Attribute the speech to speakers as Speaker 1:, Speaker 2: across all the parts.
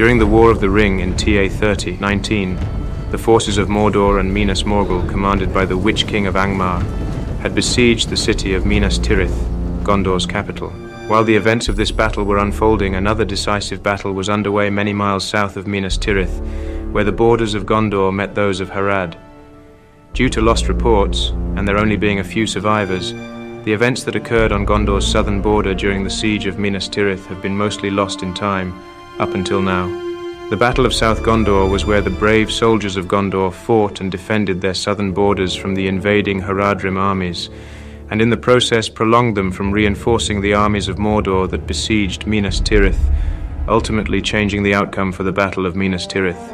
Speaker 1: During the War of the Ring in TA 30-19, the forces of Mordor and Minas Morgul, commanded by the Witch King of Angmar, had besieged the city of Minas Tirith, Gondor's capital. While the events of this battle were unfolding, another decisive battle was underway many miles south of Minas Tirith, where the borders of Gondor met those of Harad. Due to lost reports, and there only being a few survivors, the events that occurred on Gondor's southern border during the siege of Minas Tirith have been mostly lost in time, up until now. The Battle of South Gondor was where the brave soldiers of Gondor fought and defended their southern borders from the invading Haradrim armies, and in the process prolonged them from reinforcing the armies of Mordor that besieged Minas Tirith, ultimately changing the outcome for the Battle of Minas Tirith.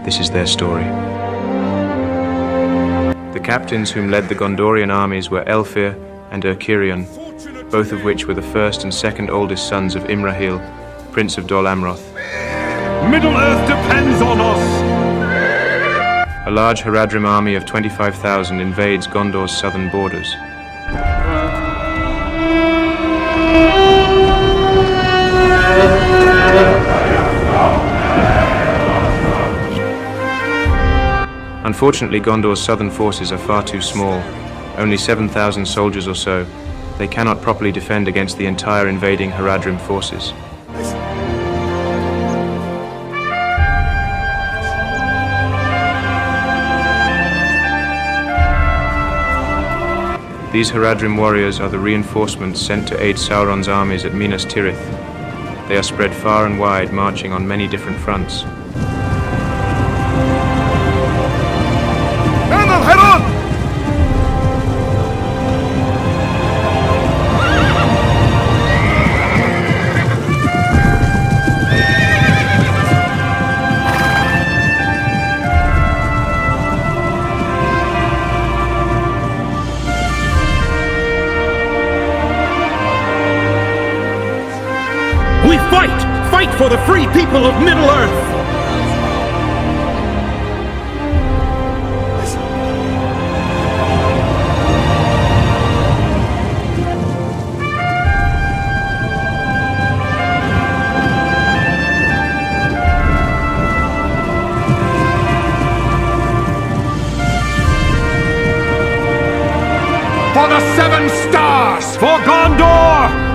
Speaker 1: This is their story. The captains whom led the Gondorian armies were Elfir and Urkirion, both of which were the first and second oldest sons of Imrahil, Prince of Dol Amroth.
Speaker 2: Middle-earth depends on us!
Speaker 1: A large Haradrim army of 25,000 invades Gondor's southern borders. Unfortunately, Gondor's southern forces are far too small, only 7,000 soldiers or so. They cannot properly defend against the entire invading Haradrim forces. These Haradrim warriors are the reinforcements sent to aid Sauron's armies at Minas Tirith. They are spread far and wide, marching on many different fronts.
Speaker 2: We fight! Fight for the free people of Middle-earth! For the Seven Stars! For Gondor!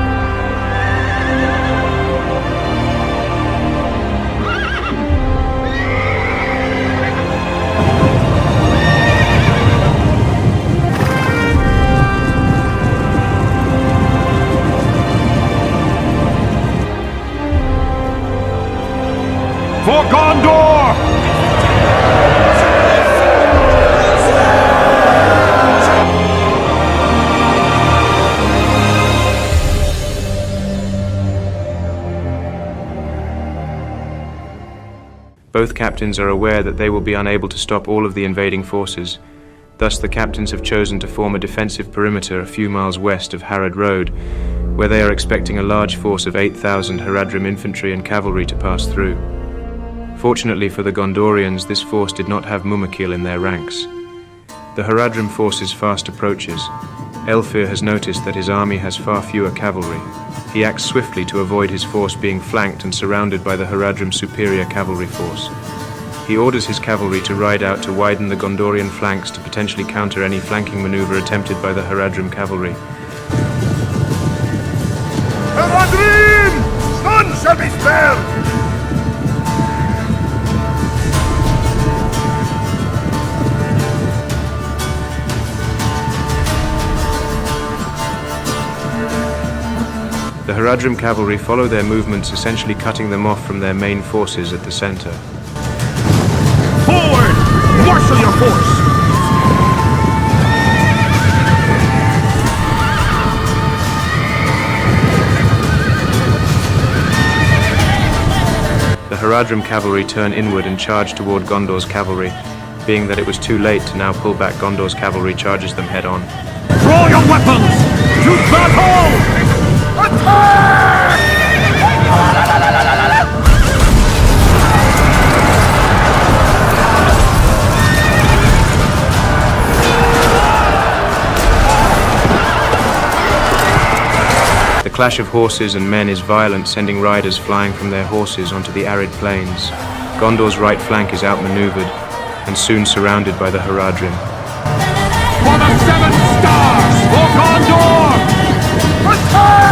Speaker 2: For Gondor!
Speaker 1: Both captains are aware that they will be unable to stop all of the invading forces. Thus, the captains have chosen to form a defensive perimeter a few miles west of Harad Road, where they are expecting a large force of 8,000 Haradrim infantry and cavalry to pass through. Fortunately for the Gondorians, this force did not have Mumakil in their ranks. The Haradrim forces fast approaches. Elfir has noticed that his army has far fewer cavalry. He acts swiftly to avoid his force being flanked and surrounded by the Haradrim superior cavalry force. He orders his cavalry to ride out to widen the Gondorian flanks to potentially counter any flanking maneuver attempted by the Haradrim cavalry.
Speaker 3: Haradrim! None shall be spared!
Speaker 1: The Haradrim cavalry follow their movements, essentially cutting them off from their main forces at the center.
Speaker 2: Forward! Marshal your force!
Speaker 1: The Haradrim cavalry turn inward and charge toward Gondor's cavalry. Being that it was too late to now pull back, Gondor's cavalry charges them head on.
Speaker 2: Draw your weapons! To battle!
Speaker 1: The clash of horses and men is violent, sending riders flying from their horses onto the arid plains. Gondor's right flank is outmaneuvered and soon surrounded by the Haradrim.
Speaker 2: For the 7 stars for Gondor!
Speaker 3: Attack!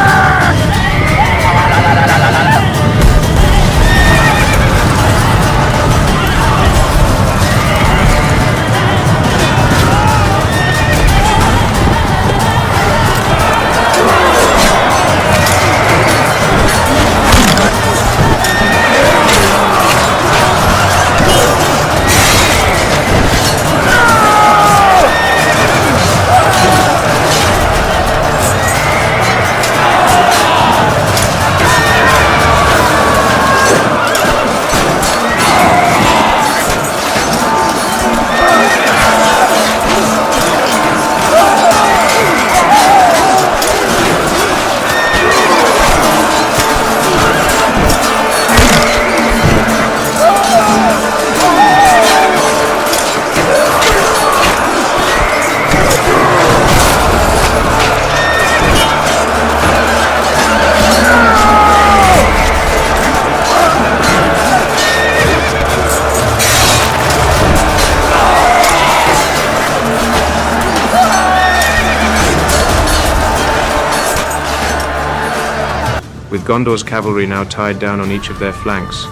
Speaker 1: With Gondor's cavalry now tied down on each of their flanks,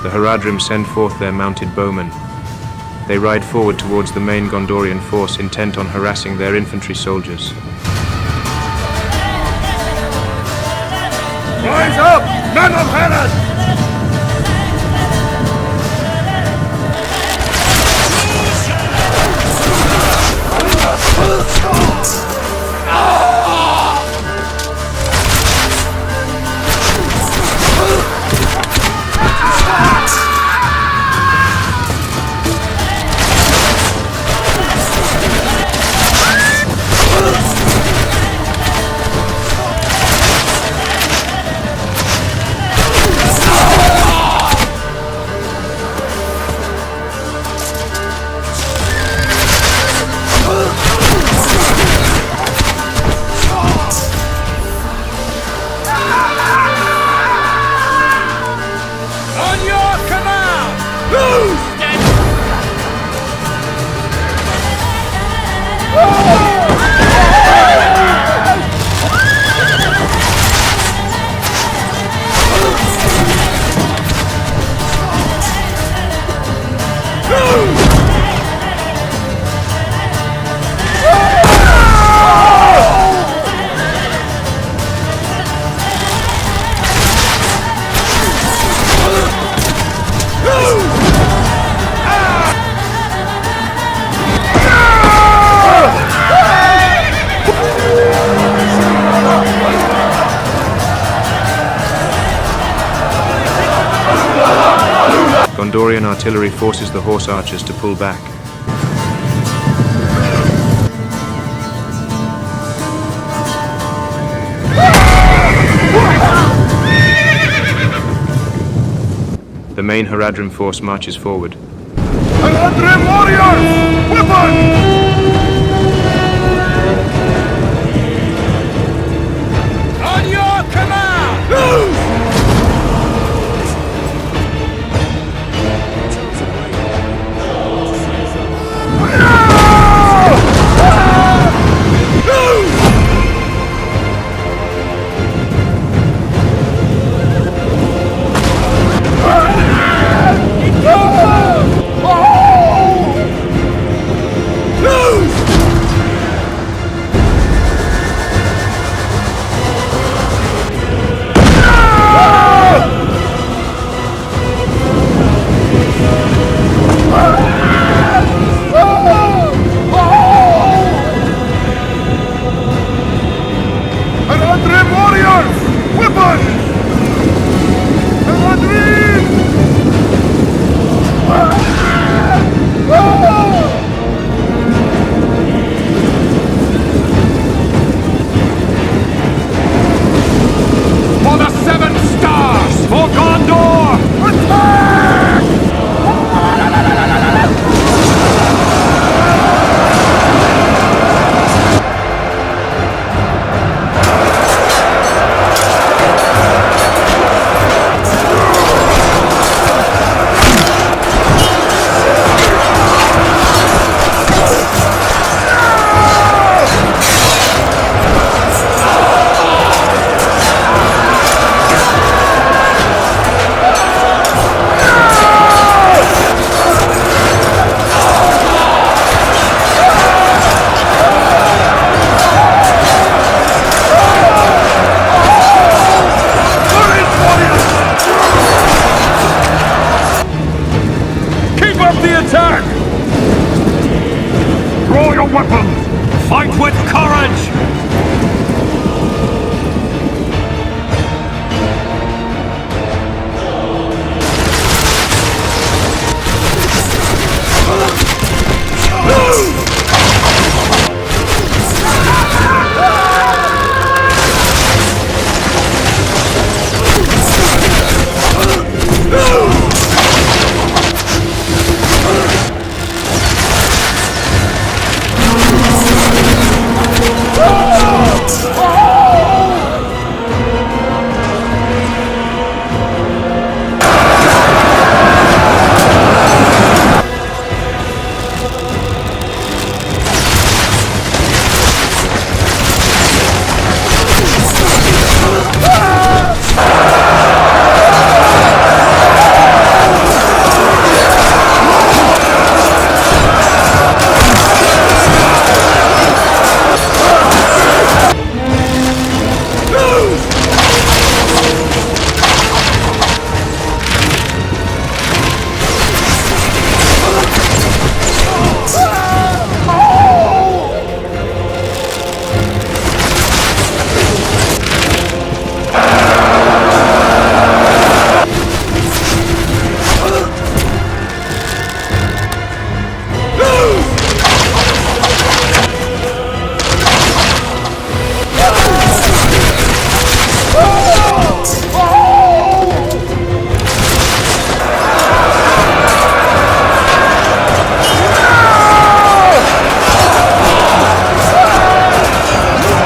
Speaker 1: the Haradrim send forth their mounted bowmen. They ride forward towards the main Gondorian force, intent on harassing their infantry soldiers.
Speaker 3: Rise up, men of Harad!
Speaker 1: Gondorian artillery forces the horse archers to pull back. The main Haradrim force marches forward.
Speaker 3: Haradrim warriors! Weapons!
Speaker 2: On your command!
Speaker 3: No! your weapons!
Speaker 2: Fight with courage!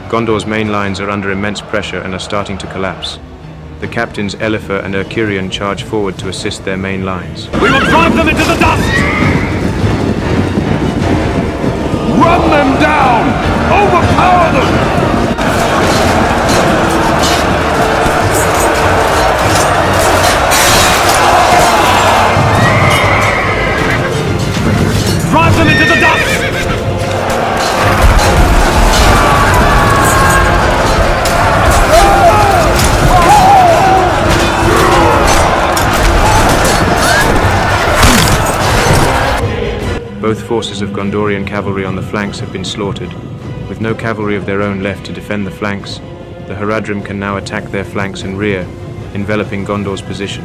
Speaker 1: Gondor's main lines are under immense pressure and are starting to collapse. The captains Elifa and Erkirion charge forward to assist their main lines.
Speaker 2: We will drive them into the dust!
Speaker 3: Run them down! Overpower them!
Speaker 2: Drive them into the dust!
Speaker 1: Both forces of Gondorian cavalry on the flanks have been slaughtered. With no cavalry of their own left to defend the flanks, the Haradrim can now attack their flanks and rear, enveloping Gondor's position.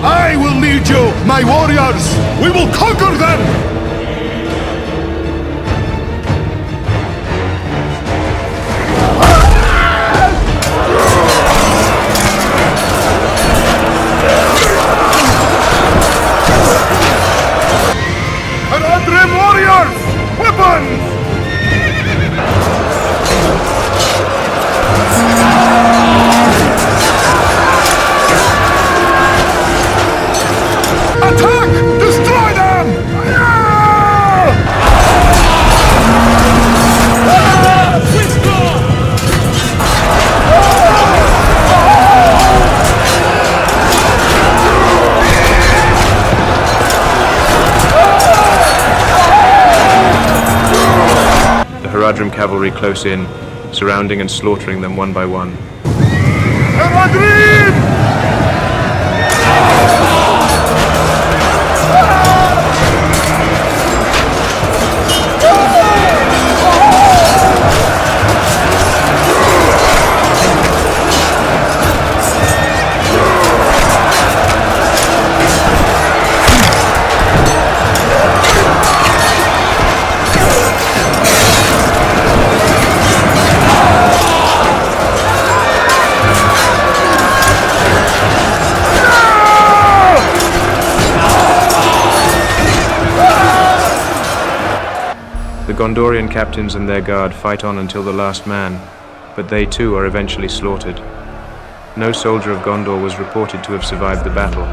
Speaker 3: I will lead you, my warriors! We will conquer them! Haradrim warriors! Weapons! Attack! Destroy them!
Speaker 1: The Haradrim cavalry close in, surrounding and slaughtering them one by one.
Speaker 3: Haradrim!
Speaker 1: The Gondorian captains and their guard fight on until the last man, but they too are eventually slaughtered. No soldier of Gondor was reported to have survived the battle.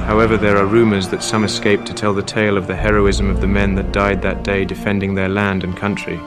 Speaker 1: However, there are rumors that some escaped to tell the tale of the heroism of the men that died that day defending their land and country.